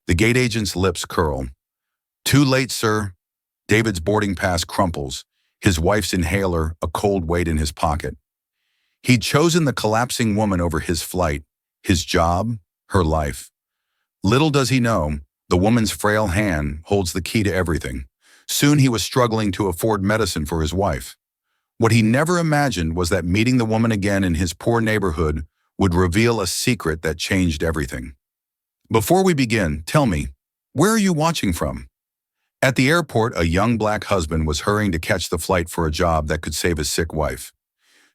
The gate agent's lips curl. Too late, sir. David's boarding pass crumples, his wife's inhaler a cold weight in his pocket. He'd chosen the collapsing woman over his flight, his job, her life. Little does he know, the woman's frail hand holds the key to everything. Soon he was struggling to afford medicine for his wife. What he never imagined was that meeting the woman again in his poor neighborhood would reveal a secret that changed everything. Before we begin, tell me, where are you watching from? At the airport, a young black husband was hurrying to catch the flight for a job that could save his sick wife.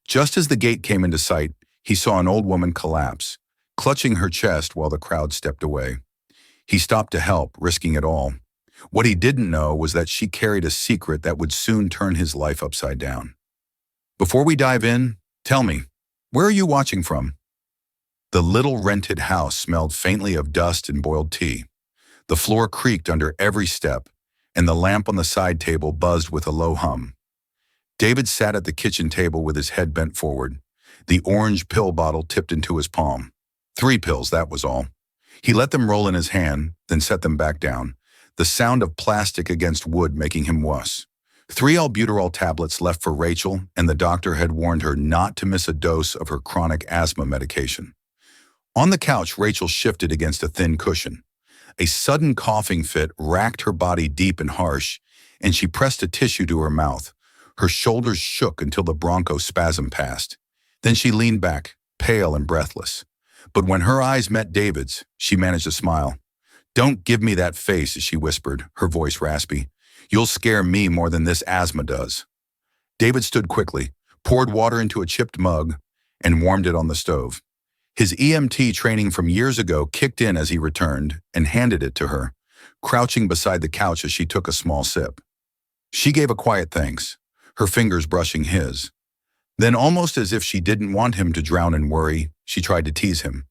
Just as the gate came into sight, he saw an old woman collapse, clutching her chest while the crowd stepped away. He stopped to help, risking it all. What he didn't know was that she carried a secret that would soon turn his life upside down. Before we dive in, tell me, where are you watching from? The little rented house smelled faintly of dust and boiled tea. The floor creaked under every step, and the lamp on the side table buzzed with a low hum. David sat at the kitchen table with his head bent forward, the orange pill bottle tipped into his palm. 3 pills, that was all. He let them roll in his hand, then set them back down, the sound of plastic against wood making him wuss. 3 albuterol tablets left for Rachel, and the doctor had warned her not to miss a dose of her chronic asthma medication. On the couch, Rachel shifted against a thin cushion. A sudden coughing fit racked her body deep and harsh, and she pressed a tissue to her mouth. Her shoulders shook until the bronchospasm passed. Then she leaned back, pale and breathless. But when her eyes met David's, she managed a smile. "Don't give me that face," she whispered, her voice raspy. "You'll scare me more than this asthma does." David stood quickly, poured water into a chipped mug, and warmed it on the stove. His EMT training from years ago kicked in as he returned and handed it to her, crouching beside the couch as she took a small sip. She gave a quiet thanks, her fingers brushing his. Then, almost as if she didn't want him to drown in worry, she tried to tease him.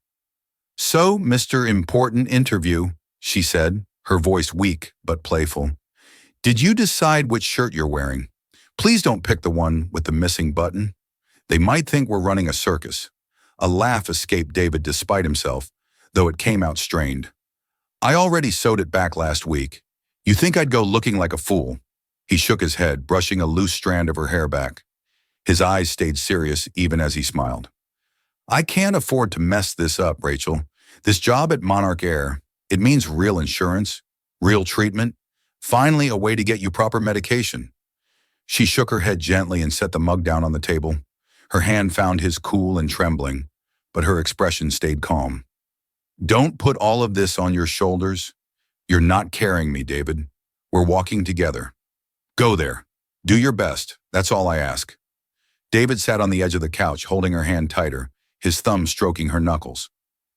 "So, Mr. Important Interview," she said, her voice weak but playful. "Did you decide which shirt you're wearing? Please don't pick the one with the missing button. They might think we're running a circus." A laugh escaped David despite himself, though it came out strained. "I already sewed it back last week. You think I'd go looking like a fool?" He shook his head, brushing a loose strand of her hair back. His eyes stayed serious even as he smiled. "I can't afford to mess this up, Rachel. This job at Monarch Air, it means real insurance, real treatment, finally a way to get you proper medication." She shook her head gently and set the mug down on the table. Her hand found his cool and trembling, but her expression stayed calm. "Don't put all of this on your shoulders. You're not carrying me, David. We're walking together. Go there. Do your best. That's all I ask." David sat on the edge of the couch, holding her hand tighter, his thumb stroking her knuckles.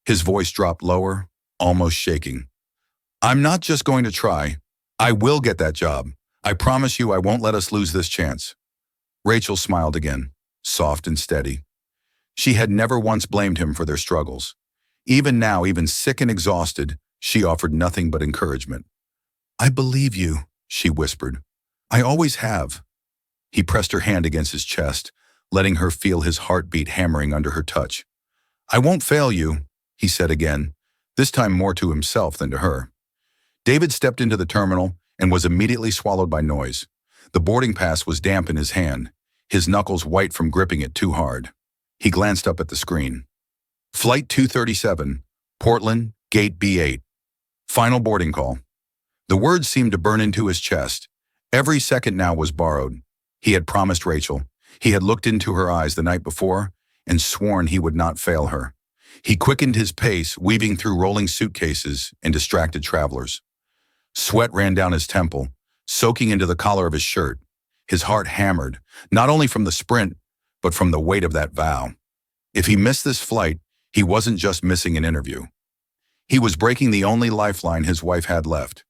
His voice dropped lower, almost shaking. "I'm not just going to try. I will get that job. I promise you I won't let us lose this chance." Rachel smiled again, soft and steady. She had never once blamed him for their struggles. Even now, even sick and exhausted, she offered nothing but encouragement. "I believe you," she whispered. "I always have." He pressed her hand against his chest, letting her feel his heartbeat hammering under her touch. "I won't fail you," he said again, this time more to himself than to her. David stepped into the terminal and was immediately swallowed by noise. The boarding pass was damp in his hand, his knuckles white from gripping it too hard. He glanced up at the screen. "Flight 237, Portland, Gate B8. Final boarding call." The words seemed to burn into his chest. Every second now was borrowed. He had promised Rachel. He had looked into her eyes the night before and sworn he would not fail her. He quickened his pace, weaving through rolling suitcases and distracted travelers. Sweat ran down his temple, soaking into the collar of his shirt. His heart hammered, not only from the sprint, but from the weight of that vow. If he missed this flight, he wasn't just missing an interview. He was breaking the only lifeline his wife had left.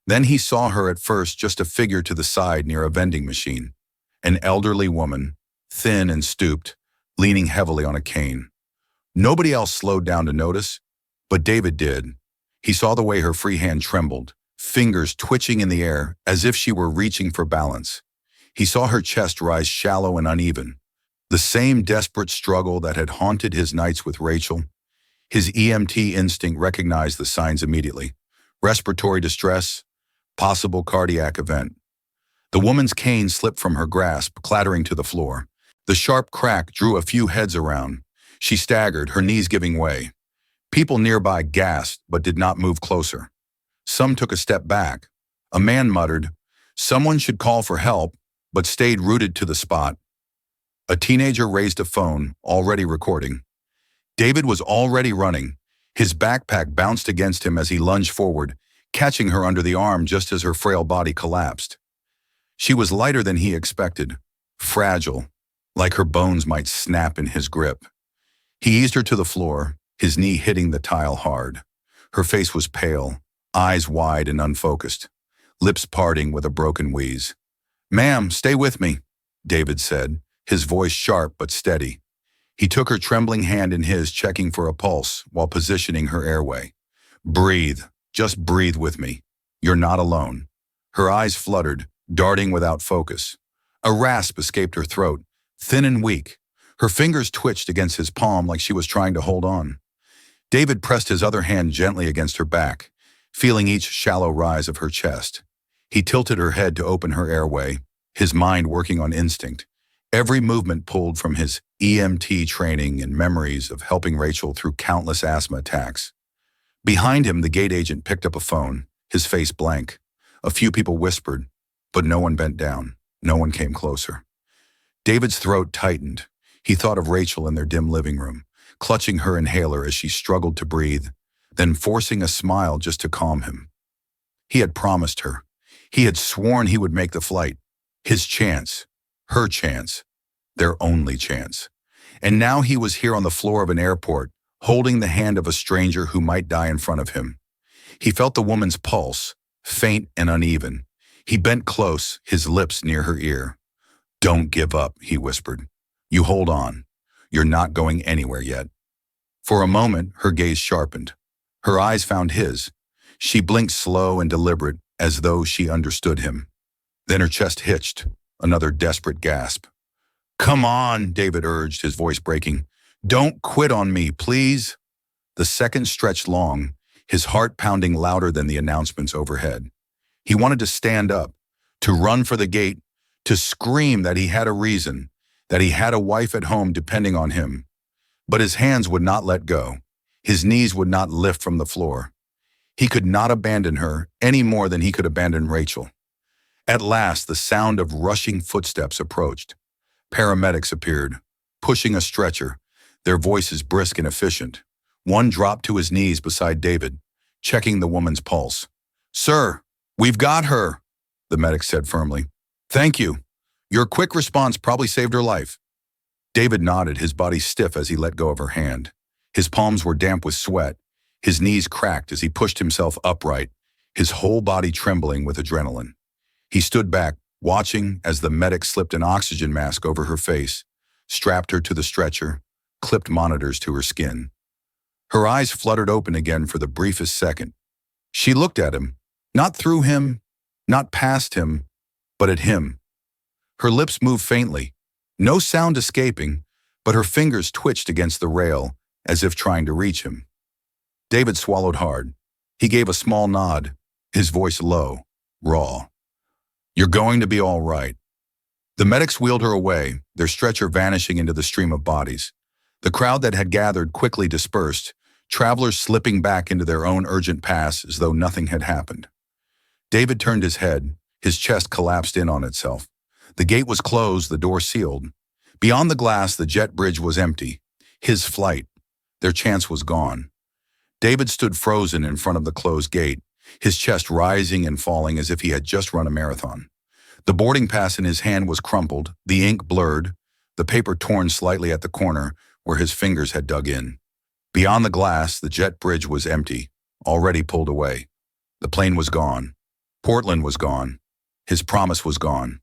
Then he saw her at first just a figure to the side near a vending machine, an elderly woman, thin and stooped, leaning heavily on a cane. Nobody else slowed down to notice, but David did. He saw the way her free hand trembled, fingers twitching in the air as if she were reaching for balance. He saw her chest rise shallow and uneven, the same desperate struggle that had haunted his nights with Rachel. His EMT instinct recognized the signs immediately. Respiratory distress, possible cardiac event. The woman's cane slipped from her grasp, clattering to the floor. The sharp crack drew a few heads around. She staggered, her knees giving way. People nearby gasped but did not move closer. Some took a step back. A man muttered, "Someone should call for help," but stayed rooted to the spot. A teenager raised a phone, already recording. David was already running. His backpack bounced against him as he lunged forward, catching her under the arm just as her frail body collapsed. She was lighter than he expected, fragile, like her bones might snap in his grip. He eased her to the floor, his knee hitting the tile hard. Her face was pale, eyes wide and unfocused, lips parting with a broken wheeze. "Ma'am, stay with me," David said, his voice sharp but steady. He took her trembling hand in his, checking for a pulse while positioning her airway. "Breathe. Just breathe with me. You're not alone." Her eyes fluttered, darting without focus. A rasp escaped her throat, thin and weak. Her fingers twitched against his palm like she was trying to hold on. David pressed his other hand gently against her back, feeling each shallow rise of her chest. He tilted her head to open her airway, his mind working on instinct. Every movement pulled from his EMT training and memories of helping Rachel through countless asthma attacks. Behind him, the gate agent picked up a phone, his face blank. A few people whispered, but no one bent down. No one came closer. David's throat tightened. He thought of Rachel in their dim living room, clutching her inhaler as she struggled to breathe, then forcing a smile just to calm him. He had promised her. He had sworn he would make the flight. His chance. Her chance. Their only chance. And now he was here on the floor of an airport, holding the hand of a stranger who might die in front of him. He felt the woman's pulse, faint and uneven. He bent close, his lips near her ear. "Don't give up," he whispered. "You hold on. You're not going anywhere yet." For a moment, her gaze sharpened. Her eyes found his. She blinked slow and deliberate, as though she understood him. Then her chest hitched, another desperate gasp. "Come on," David urged, his voice breaking. "Don't quit on me, please." The seconds stretched long, his heart pounding louder than the announcements overhead. He wanted to stand up, to run for the gate, to scream that he had a reason, that he had a wife at home depending on him. But his hands would not let go. His knees would not lift from the floor. He could not abandon her any more than he could abandon Rachel. At last, the sound of rushing footsteps approached. Paramedics appeared, pushing a stretcher, their voices brisk and efficient. One dropped to his knees beside David, checking the woman's pulse. "Sir, we've got her," the medic said firmly. "Thank you. Your quick response probably saved her life." David nodded, his body stiff as he let go of her hand. His palms were damp with sweat. His knees cracked as he pushed himself upright, his whole body trembling with adrenaline. He stood back, watching as the medic slipped an oxygen mask over her face, strapped her to the stretcher, clipped monitors to her skin. Her eyes fluttered open again for the briefest second. She looked at him, not through him, not past him, but at him. Her lips moved faintly, no sound escaping, but her fingers twitched against the rail, as if trying to reach him. David swallowed hard. He gave a small nod, his voice low, raw. "You're going to be all right." The medics wheeled her away, their stretcher vanishing into the stream of bodies. The crowd that had gathered quickly dispersed, travelers slipping back into their own urgent pass as though nothing had happened. David turned his head, his chest collapsed in on itself. The gate was closed, the door sealed. Beyond the glass, the jet bridge was empty. His flight. Their chance was gone. David stood frozen in front of the closed gate, his chest rising and falling as if he had just run a marathon. The boarding pass in his hand was crumpled, the ink blurred, the paper torn slightly at the corner where his fingers had dug in. Beyond the glass, the jet bridge was empty, already pulled away. The plane was gone. Portland was gone. His promise was gone.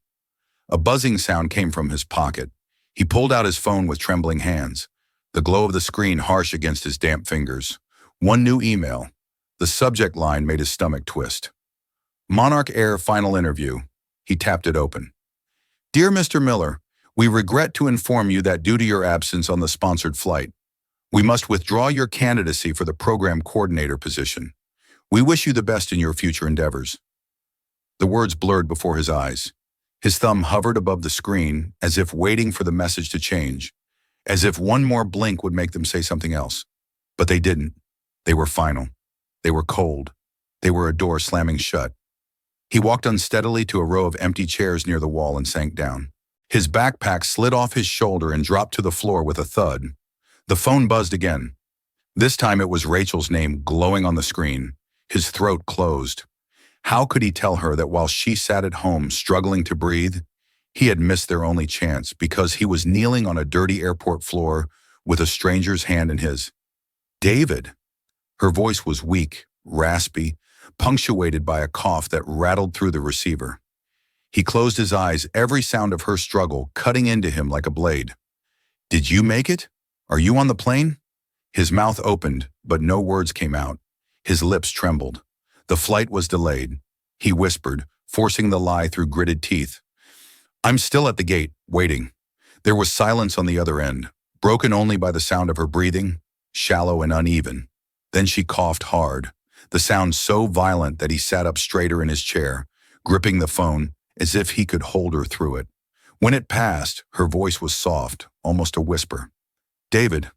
A buzzing sound came from his pocket. He pulled out his phone with trembling hands, the glow of the screen harsh against his damp fingers. One new email. The subject line made his stomach twist. Monarch Air final interview. He tapped it open. "Dear Mr. Miller, we regret to inform you that due to your absence on the sponsored flight, we must withdraw your candidacy for the program coordinator position. We wish you the best in your future endeavors. The words blurred before his eyes. His thumb hovered above the screen, as if waiting for the message to change, as if one more blink would make them say something else. But they didn't. They were final. They were cold. They were a door slamming shut. He walked unsteadily to a row of empty chairs near the wall and sank down. His backpack slid off his shoulder and dropped to the floor with a thud. The phone buzzed again. This time it was Rachel's name glowing on the screen. His throat closed. How could he tell her that while she sat at home struggling to breathe, he had missed their only chance because he was kneeling on a dirty airport floor with a stranger's hand in his? David. Her voice was weak, raspy, punctuated by a cough that rattled through the receiver. He closed his eyes, every sound of her struggle cutting into him like a blade. Did you make it? Are you on the plane? His mouth opened, but no words came out. His lips trembled. The flight was delayed. He whispered, forcing the lie through gritted teeth. I'm still at the gate, waiting. There was silence on the other end, broken only by the sound of her breathing, shallow and uneven. Then she coughed hard, the sound so violent that he sat up straighter in his chair, gripping the phone as if he could hold her through it. When it passed, her voice was soft, almost a whisper. David,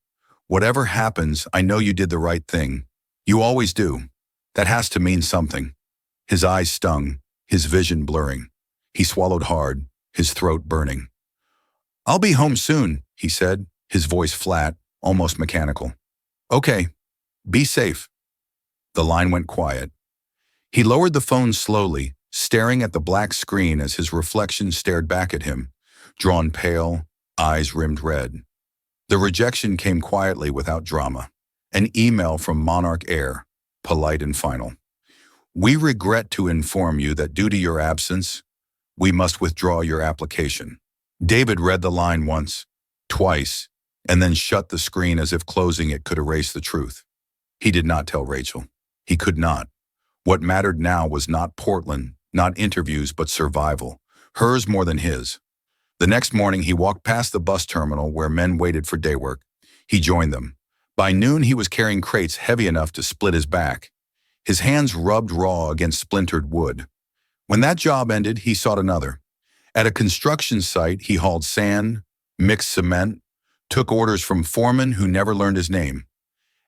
whatever happens, I know you did the right thing. You always do. That has to mean something. His eyes stung, his vision blurring. He swallowed hard, his throat burning. I'll be home soon, he said, his voice flat, almost mechanical. Okay, be safe. The line went quiet. He lowered the phone slowly, staring at the black screen as his reflection stared back at him, drawn pale, eyes rimmed red. The rejection came quietly without drama. An email from Monarch Air, polite and final. We regret to inform you that due to your absence, we must withdraw your application. David read the line once, twice, and then shut the screen as if closing it could erase the truth. He did not tell Rachel. He could not. What mattered now was not Portland, not interviews, but survival. Hers more than his. The next morning, he walked past the bus terminal where men waited for day work. He joined them. By noon, he was carrying crates heavy enough to split his back. His hands rubbed raw against splintered wood. When that job ended, he sought another. At a construction site, he hauled sand, mixed cement, took orders from foremen who never learned his name.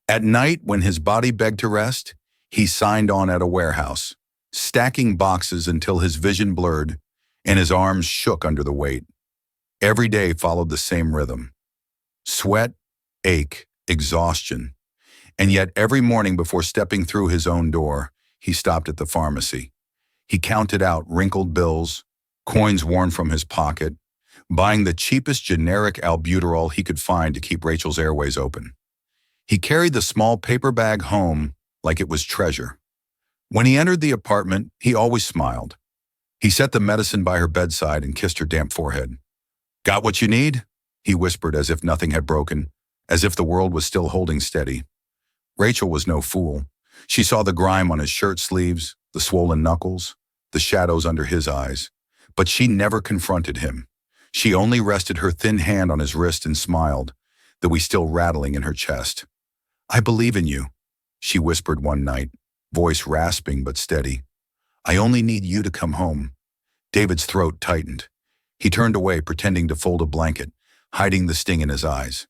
At night, when his body begged to rest, he signed on at a warehouse, stacking boxes until his vision blurred and his arms shook under the weight. Every day followed the same rhythm. Sweat, ache, exhaustion. And yet every morning before stepping through his own door, he stopped at the pharmacy. He counted out wrinkled bills, coins worn from his pocket, buying the cheapest generic albuterol he could find to keep Rachel's airways open. He carried the small paper bag home like it was treasure. When he entered the apartment, he always smiled. He set the medicine by her bedside and kissed her damp forehead. Got what you need? He whispered as if nothing had broken, as if the world was still holding steady. Rachel was no fool. She saw the grime on his shirt sleeves, the swollen knuckles, the shadows under his eyes. But she never confronted him. She only rested her thin hand on his wrist and smiled, the wee still rattling in her chest. I believe in you, she whispered one night, voice rasping but steady. I only need you to come home. David's throat tightened. He turned away, pretending to fold a blanket, hiding the sting in his eyes.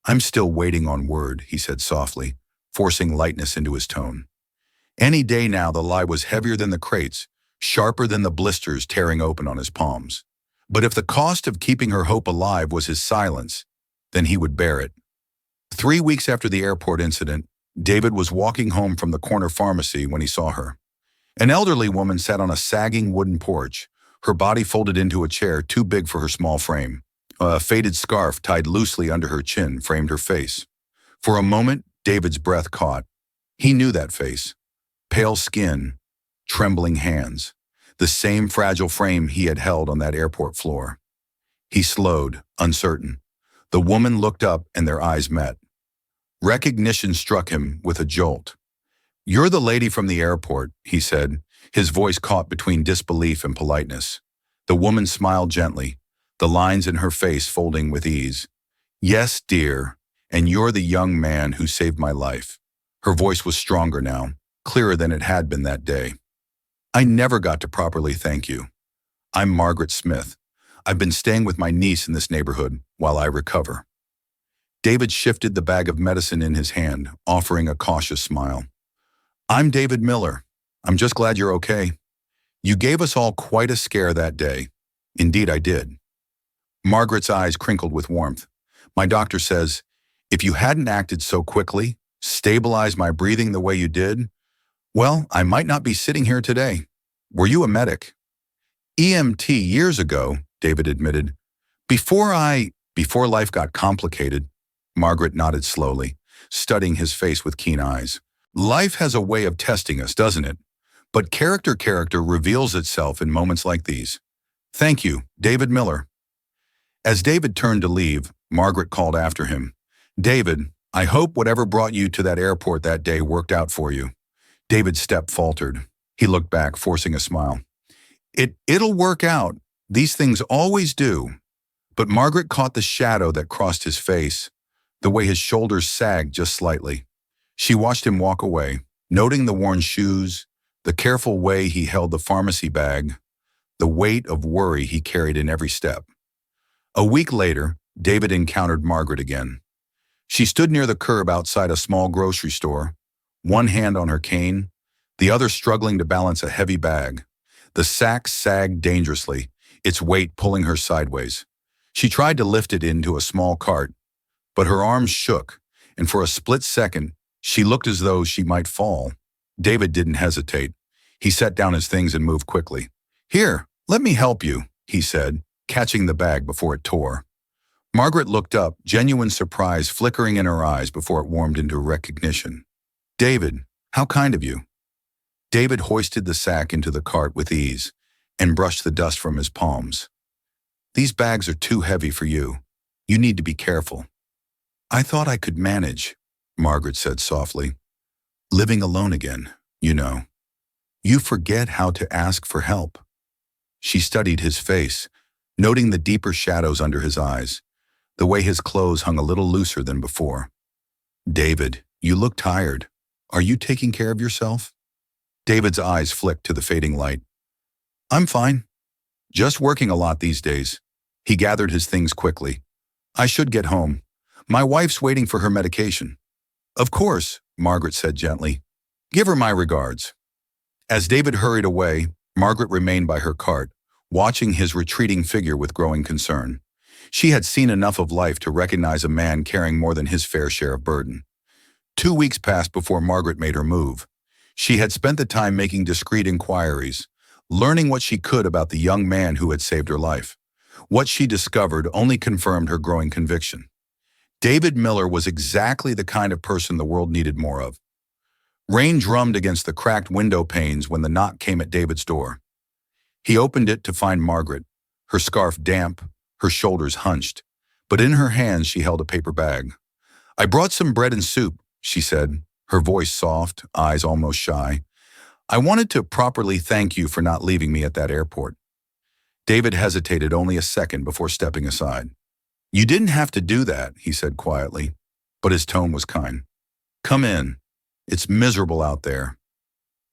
I'm still waiting on word, he said softly, forcing lightness into his tone. Any day now the lie was heavier than the crates, sharper than the blisters tearing open on his palms. But if the cost of keeping her hope alive was his silence, then he would bear it. 3 weeks after the airport incident, David was walking home from the corner pharmacy when he saw her. An elderly woman sat on a sagging wooden porch, her body folded into a chair too big for her small frame. A faded scarf tied loosely under her chin framed her face. For a moment, David's breath caught. He knew that face. Pale skin, trembling hands, the same fragile frame he had held on that airport floor. He slowed, uncertain. The woman looked up and their eyes met. Recognition struck him with a jolt. You're the lady from the airport, he said, his voice caught between disbelief and politeness. The woman smiled gently, the lines in her face folding with ease. Yes, dear, and you're the young man who saved my life. Her voice was stronger now, clearer than it had been that day. I never got to properly thank you. I'm Margaret Smith. I've been staying with my niece in this neighborhood while I recover. David shifted the bag of medicine in his hand, offering a cautious smile. I'm David Miller. I'm just glad you're okay. You gave us all quite a scare that day. Indeed, I did. Margaret's eyes crinkled with warmth. My doctor says, if you hadn't acted so quickly, stabilized my breathing the way you did, well, I might not be sitting here today. Were you a medic? EMT years ago, David admitted. Before life got complicated, Margaret nodded slowly, studying his face with keen eyes. Life has a way of testing us, doesn't it? But character reveals itself in moments like these. Thank you, David Miller. As David turned to leave, Margaret called after him. David, I hope whatever brought you to that airport that day worked out for you. David's step faltered. He looked back, forcing a smile. It'll work out. These things always do. But Margaret caught the shadow that crossed his face, the way his shoulders sagged just slightly. She watched him walk away, noting the worn shoes, the careful way he held the pharmacy bag, the weight of worry he carried in every step. A week later, David encountered Margaret again. She stood near the curb outside a small grocery store, one hand on her cane, the other struggling to balance a heavy bag. The sack sagged dangerously, its weight pulling her sideways. She tried to lift it into a small cart, but her arms shook, and for a split second, she looked as though she might fall. David didn't hesitate. He set down his things and moved quickly. Here, let me help you, he said, catching the bag before it tore. Margaret looked up, genuine surprise flickering in her eyes before it warmed into recognition. David, how kind of you. David hoisted the sack into the cart with ease and brushed the dust from his palms. These bags are too heavy for you. You need to be careful. I thought I could manage, Margaret said softly. Living alone again, you know. You forget how to ask for help. She studied his face, noting the deeper shadows under his eyes, the way his clothes hung a little looser than before. David, you look tired. Are you taking care of yourself? David's eyes flicked to the fading light. I'm fine. Just working a lot these days. He gathered his things quickly. I should get home. My wife's waiting for her medication. Of course, Margaret said gently. Give her my regards. As David hurried away, Margaret remained by her cart, watching his retreating figure with growing concern. She had seen enough of life to recognize a man carrying more than his fair share of burden. 2 weeks passed before Margaret made her move. She had spent the time making discreet inquiries, learning what she could about the young man who had saved her life. What she discovered only confirmed her growing conviction. David Miller was exactly the kind of person the world needed more of. Rain drummed against the cracked window panes when the knock came at David's door. He opened it to find Margaret, her scarf damp, her shoulders hunched, but in her hands she held a paper bag. I brought some bread and soup, she said, her voice soft, eyes almost shy. I wanted to properly thank you for not leaving me at that airport. David hesitated only a second before stepping aside. You didn't have to do that, he said quietly, but his tone was kind. Come in. It's miserable out there.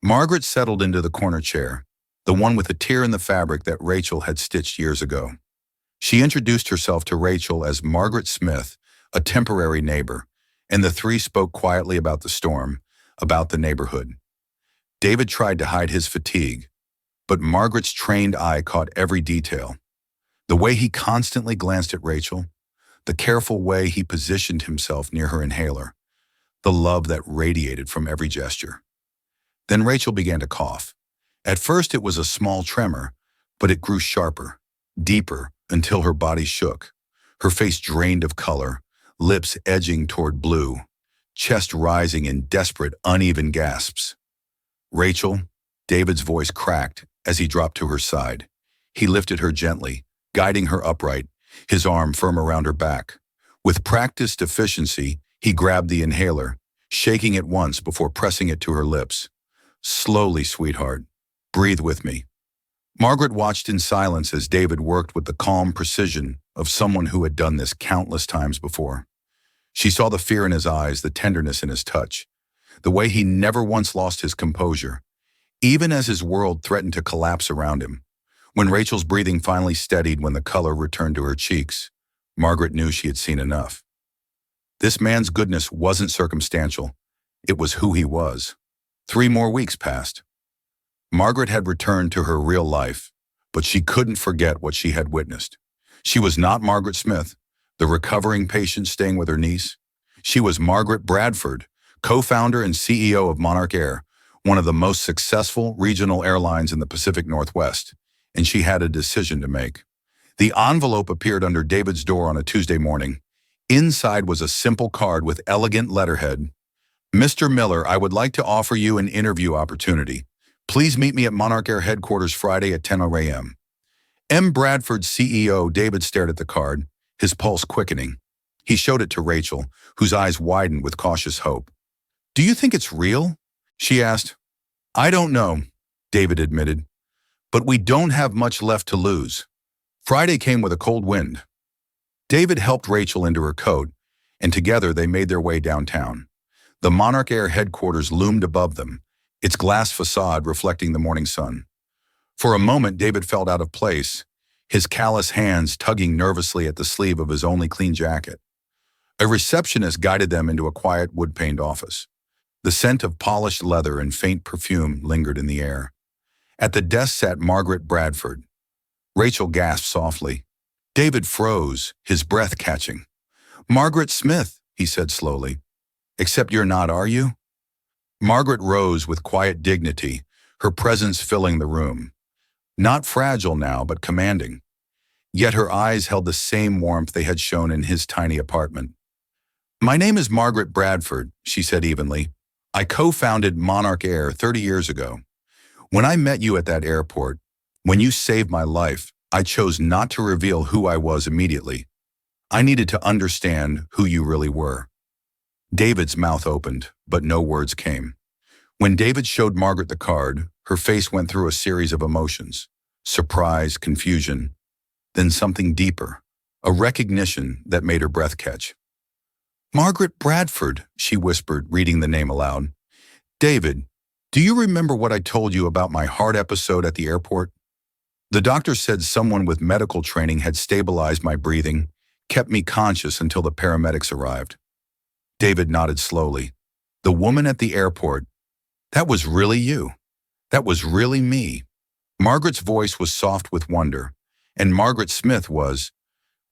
Margaret settled into the corner chair, the one with a tear in the fabric that Rachel had stitched years ago. She introduced herself to Rachel as Margaret Smith, a temporary neighbor, and the three spoke quietly about the storm, about the neighborhood. David tried to hide his fatigue, but Margaret's trained eye caught every detail. The way he constantly glanced at Rachel, the careful way he positioned himself near her inhaler, the love that radiated from every gesture. Then Rachel began to cough. At first it was a small tremor, but it grew sharper, deeper, until her body shook. Her face drained of color, lips edging toward blue, chest rising in desperate, uneven gasps. Rachel, David's voice cracked as he dropped to her side. He lifted her gently, guiding her upright, his arm firm around her back. With practiced efficiency, he grabbed the inhaler, shaking it once before pressing it to her lips. Slowly, sweetheart. Breathe with me. Margaret watched in silence as David worked with the calm precision of someone who had done this countless times before. She saw the fear in his eyes, the tenderness in his touch, the way he never once lost his composure, even as his world threatened to collapse around him. When Rachel's breathing finally steadied when the color returned to her cheeks, Margaret knew she had seen enough. This man's goodness wasn't circumstantial. It was who he was. 3 more weeks passed. Margaret had returned to her real life, but she couldn't forget what she had witnessed. She was not Margaret Smith, the recovering patient staying with her niece. She was Margaret Bradford, co-founder and CEO of Monarch Air, one of the most successful regional airlines in the Pacific Northwest, and she had a decision to make. The envelope appeared under David's door on a Tuesday morning. Inside was a simple card with elegant letterhead. "Mr. Miller, I would like to offer you an interview opportunity. Please meet me at Monarch Air headquarters Friday at 10 a.m. M. Bradford, CEO. David stared at the card, his pulse quickening. He showed it to Rachel, whose eyes widened with cautious hope. "Do you think it's real?" she asked. "I don't know," David admitted. "But we don't have much left to lose." Friday came with a cold wind. David helped Rachel into her coat, and together they made their way downtown. The Monarch Air headquarters loomed above them, its glass facade reflecting the morning sun. For a moment, David felt out of place, his callous hands tugging nervously at the sleeve of his only clean jacket. A receptionist guided them into a quiet wood-paned office. The scent of polished leather and faint perfume lingered in the air. At the desk sat Margaret Bradford. Rachel gasped softly. David froze, his breath catching. "Margaret Smith," he said slowly. "Except you're not, are you?" Margaret rose with quiet dignity, her presence filling the room. Not fragile now, but commanding. Yet her eyes held the same warmth they had shown in his tiny apartment. "My name is Margaret Bradford," she said evenly. "I co-founded Monarch Air 30 years ago. When I met you at that airport, when you saved my life, I chose not to reveal who I was immediately. I needed to understand who you really were." David's mouth opened, but no words came. When David showed Margaret the card, her face went through a series of emotions: surprise, confusion, then something deeper, a recognition that made her breath catch. "Margaret Bradford," she whispered, reading the name aloud. "David, do you remember what I told you about my heart episode at the airport? The doctor said someone with medical training had stabilized my breathing, kept me conscious until the paramedics arrived." David nodded slowly. "The woman at the airport, that was really you. That was really me." Margaret's voice was soft with wonder, and Margaret Smith was,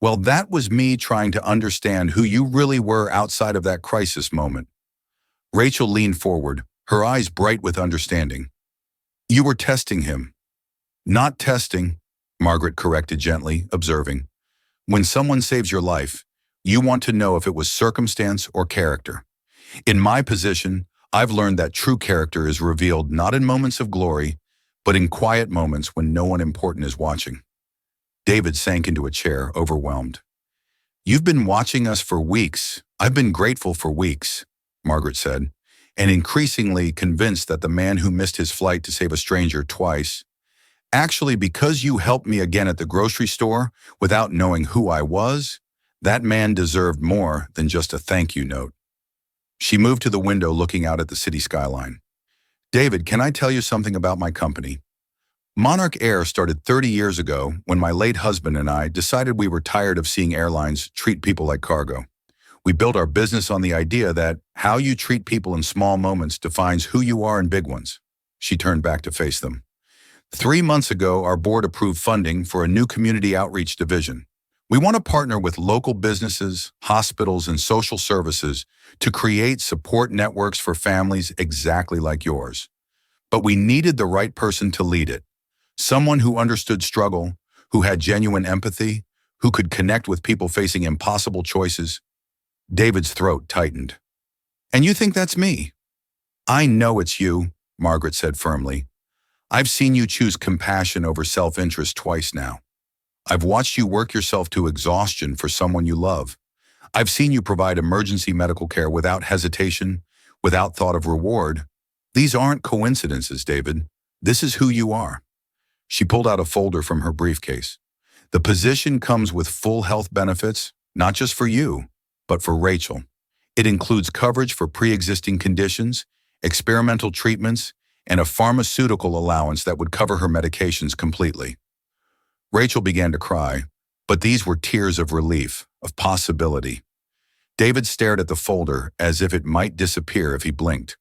"Well, that was me trying to understand who you really were outside of that crisis moment." Rachel leaned forward, her eyes bright with understanding. "You were testing him." "Not testing," Margaret corrected gently, observing. "When someone saves your life, you want to know if it was circumstance or character. In my position, I've learned that true character is revealed not in moments of glory, but in quiet moments when no one important is watching." David sank into a chair, overwhelmed. "You've been watching us for weeks. I've been grateful for weeks," Margaret said, and increasingly convinced that the man who missed his flight to save a stranger twice, "Actually, because you helped me again at the grocery store without knowing who I was, that man deserved more than just a thank you note." She moved to the window looking out at the city skyline. "David, can I tell you something about my company? Monarch Air started 30 years ago when my late husband and I decided we were tired of seeing airlines treat people like cargo. We built our business on the idea that how you treat people in small moments defines who you are in big ones." She turned back to face them. 3 months ago, our board approved funding for a new community outreach division. We want to partner with local businesses, hospitals, and social services to create support networks for families exactly like yours. But we needed the right person to lead it. Someone who understood struggle, who had genuine empathy, who could connect with people facing impossible choices. David's throat tightened. "And you think that's me?" "I know it's you," Margaret said firmly. "I've seen you choose compassion over self-interest twice now. I've watched you work yourself to exhaustion for someone you love. I've seen you provide emergency medical care without hesitation, without thought of reward. These aren't coincidences, David. This is who you are." She pulled out a folder from her briefcase. "The position comes with full health benefits, not just for you, but for Rachel. It includes coverage for pre-existing conditions, experimental treatments, and a pharmaceutical allowance that would cover her medications completely. Rachel began to cry, but these were tears of relief, of possibility. David stared at the folder as if it might disappear if he blinked.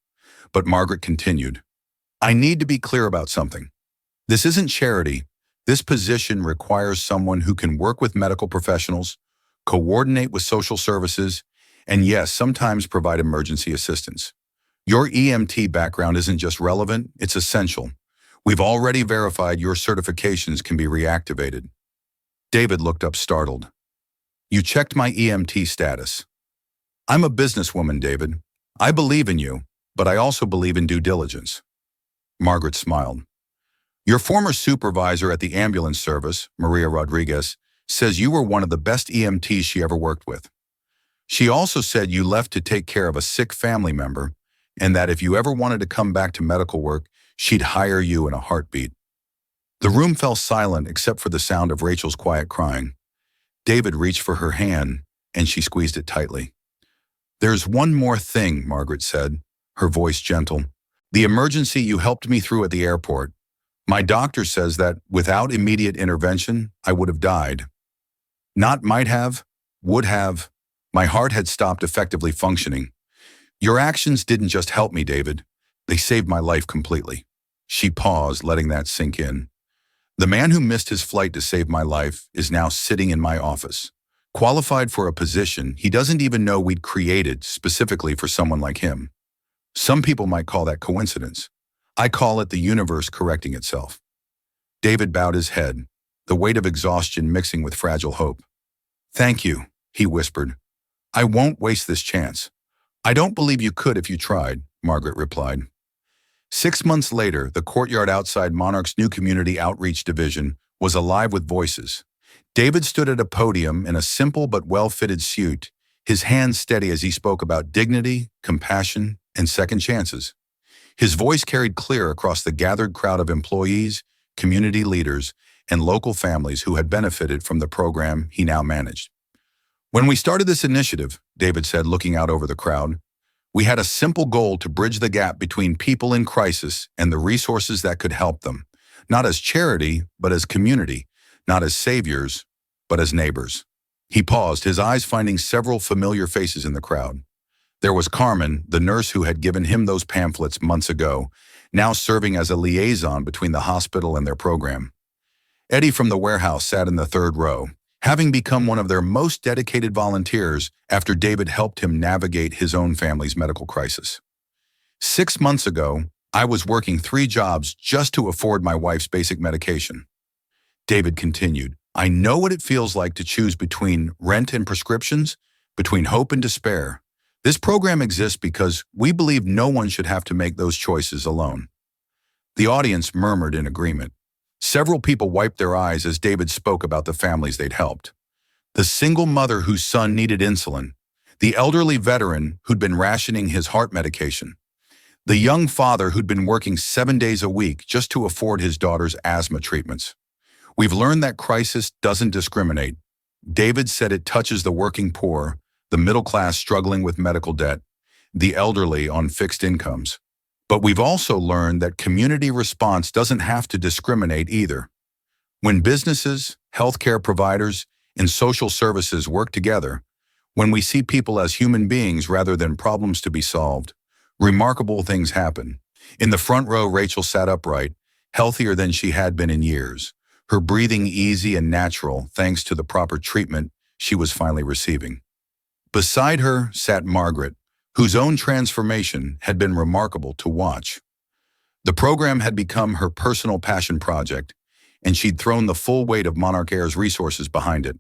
But Margaret continued, I need to be clear about something. This isn't charity. This position requires someone who can work with medical professionals, coordinate with social services, and yes, sometimes provide emergency assistance. Your EMT background isn't just relevant, it's essential. We've already verified your certifications can be reactivated. David looked up startled. You checked my EMT status. I'm a businesswoman, David. I believe in you, but I also believe in due diligence. Margaret smiled. Your former supervisor at the ambulance service, Maria Rodriguez, says you were one of the best EMTs she ever worked with. She also said you left to take care of a sick family member, and that if you ever wanted to come back to medical work, she'd hire you in a heartbeat. The room fell silent except for the sound of Rachel's quiet crying. David reached for her hand, and she squeezed it tightly. There's one more thing, Margaret said, her voice gentle. The emergency you helped me through at the airport. My doctor says that without immediate intervention, I would have died. Not might have, would have. My heart had stopped effectively functioning. Your actions didn't just help me, David. They saved my life completely. She paused, letting that sink in. The man who missed his flight to save my life is now sitting in my office, qualified for a position he doesn't even know we'd created specifically for someone like him. Some people might call that coincidence. I call it the universe correcting itself. David bowed his head, the weight of exhaustion mixing with fragile hope. Thank you, he whispered. I won't waste this chance. I don't believe you could if you tried, Margaret replied. 6 months later, the courtyard outside Monarch's new community outreach division was alive with voices. David stood at a podium in a simple but well-fitted suit, his hands steady as he spoke about dignity, compassion, and second chances. His voice carried clear across the gathered crowd of employees, community leaders, and local families who had benefited from the program he now managed. When we started this initiative, David said, looking out over the crowd, we had a simple goal to bridge the gap between people in crisis and the resources that could help them, not as charity, but as community, not as saviors, but as neighbors. He paused, his eyes finding several familiar faces in the crowd. There was Carmen, the nurse who had given him those pamphlets months ago, now serving as a liaison between the hospital and their program. Eddie from the warehouse sat in the third row, having become one of their most dedicated volunteers after David helped him navigate his own family's medical crisis. 6 months ago, I was working 3 jobs just to afford my wife's basic medication. David continued, I know what it feels like to choose between rent and prescriptions, between hope and despair. This program exists because we believe no one should have to make those choices alone. The audience murmured in agreement. Several people wiped their eyes as David spoke about the families they'd helped. The single mother whose son needed insulin, the elderly veteran who'd been rationing his heart medication, the young father who'd been working 7 days a week just to afford his daughter's asthma treatments. We've learned that crisis doesn't discriminate. David said it touches the working poor, the middle class struggling with medical debt, the elderly on fixed incomes. But we've also learned that community response doesn't have to discriminate either. When businesses, healthcare providers, and social services work together, when we see people as human beings rather than problems to be solved, remarkable things happen. In the front row, Rachel sat upright, healthier than she had been in years, her breathing easy and natural thanks to the proper treatment she was finally receiving. Beside her sat Margaret, whose own transformation had been remarkable to watch. The program had become her personal passion project, and she'd thrown the full weight of Monarch Air's resources behind it.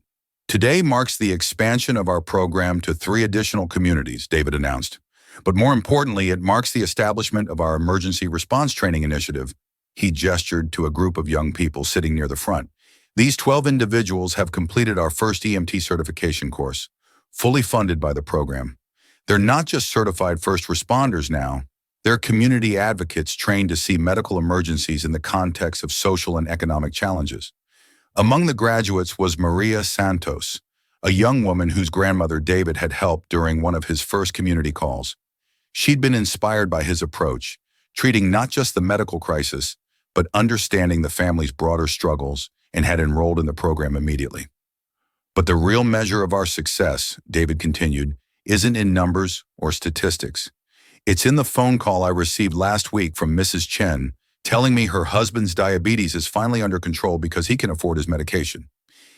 Today marks the expansion of our program to 3 additional communities, David announced. But more importantly, it marks the establishment of our emergency response training initiative. He gestured to a group of young people sitting near the front. These 12 individuals have completed our first EMT certification course, fully funded by the program. They're not just certified first responders now, they're community advocates trained to see medical emergencies in the context of social and economic challenges. Among the graduates was Maria Santos, a young woman whose grandmother David had helped during one of his first community calls. She'd been inspired by his approach, treating not just the medical crisis, but understanding the family's broader struggles, and had enrolled in the program immediately. But the real measure of our success, David continued, isn't in numbers or statistics. It's in the phone call I received last week from Mrs. Chen telling me her husband's diabetes is finally under control because he can afford his medication.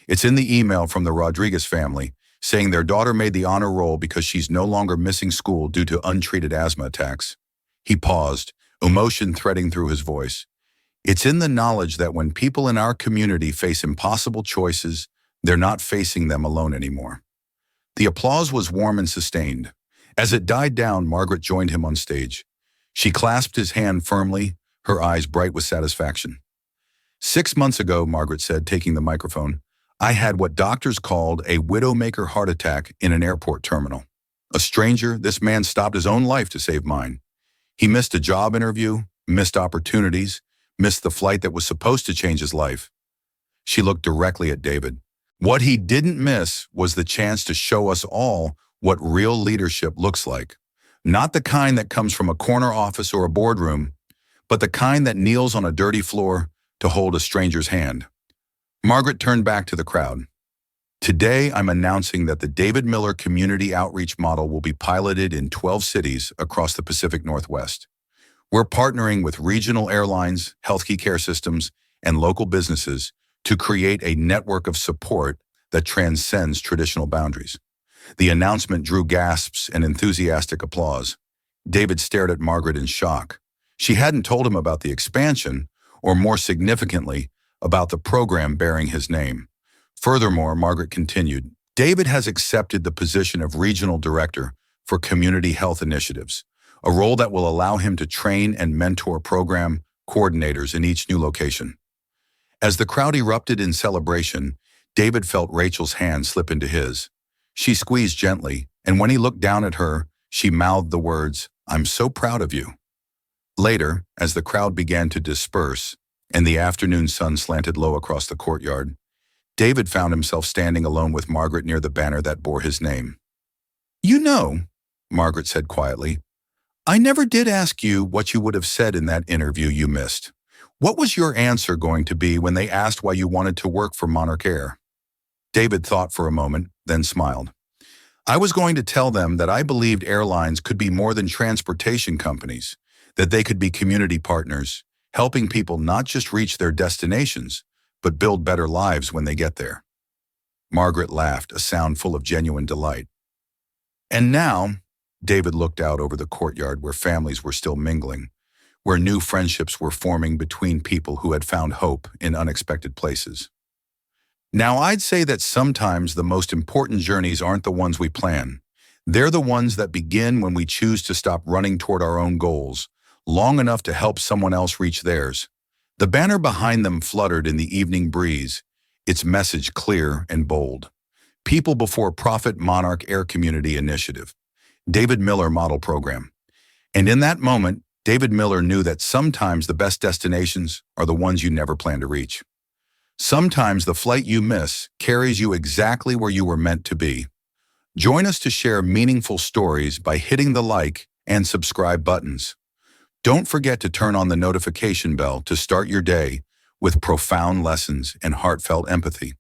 It's in the email from the Rodriguez family saying their daughter made the honor roll because she's no longer missing school due to untreated asthma attacks. He paused, emotion threading through his voice. It's in the knowledge that when people in our community face impossible choices, they're not facing them alone anymore. The applause was warm and sustained. As it died down, Margaret joined him on stage. She clasped his hand firmly, her eyes bright with satisfaction. 6 months ago, Margaret said, taking the microphone, I had what doctors called a widowmaker heart attack in an airport terminal. A stranger, this man stopped his own life to save mine. He missed a job interview, missed opportunities, missed the flight that was supposed to change his life. She looked directly at David. What he didn't miss was the chance to show us all what real leadership looks like. Not the kind that comes from a corner office or a boardroom, but the kind that kneels on a dirty floor to hold a stranger's hand. Margaret turned back to the crowd. Today, I'm announcing that the David Miller Community Outreach Model will be piloted in 12 cities across the Pacific Northwest. We're partnering with regional airlines, healthcare systems, and local businesses to create a network of support that transcends traditional boundaries. The announcement drew gasps and enthusiastic applause. David stared at Margaret in shock. She hadn't told him about the expansion, or more significantly, about the program bearing his name. Furthermore, Margaret continued, David has accepted the position of Regional Director for Community Health Initiatives, a role that will allow him to train and mentor program coordinators in each new location. As the crowd erupted in celebration, David felt Rachel's hand slip into his. She squeezed gently, and when he looked down at her, she mouthed the words, I'm so proud of you. Later, as the crowd began to disperse, and the afternoon sun slanted low across the courtyard, David found himself standing alone with Margaret near the banner that bore his name. You know, Margaret said quietly, I never did ask you what you would have said in that interview you missed. What was your answer going to be when they asked why you wanted to work for Monarch Air? David thought for a moment, then smiled. I was going to tell them that I believed airlines could be more than transportation companies, that they could be community partners, helping people not just reach their destinations, but build better lives when they get there. Margaret laughed, a sound full of genuine delight. And now, David looked out over the courtyard where families were still mingling, where new friendships were forming between people who had found hope in unexpected places. Now, I'd say that sometimes the most important journeys aren't the ones we plan. They're the ones that begin when we choose to stop running toward our own goals, long enough to help someone else reach theirs. The banner behind them fluttered in the evening breeze, its message clear and bold. People Before Profit Monarch Air Community Initiative, David Miller Model Program. And in that moment, David Miller knew that sometimes the best destinations are the ones you never plan to reach. Sometimes the flight you miss carries you exactly where you were meant to be. Join us to share meaningful stories by hitting the like and subscribe buttons. Don't forget to turn on the notification bell to start your day with profound lessons and heartfelt empathy.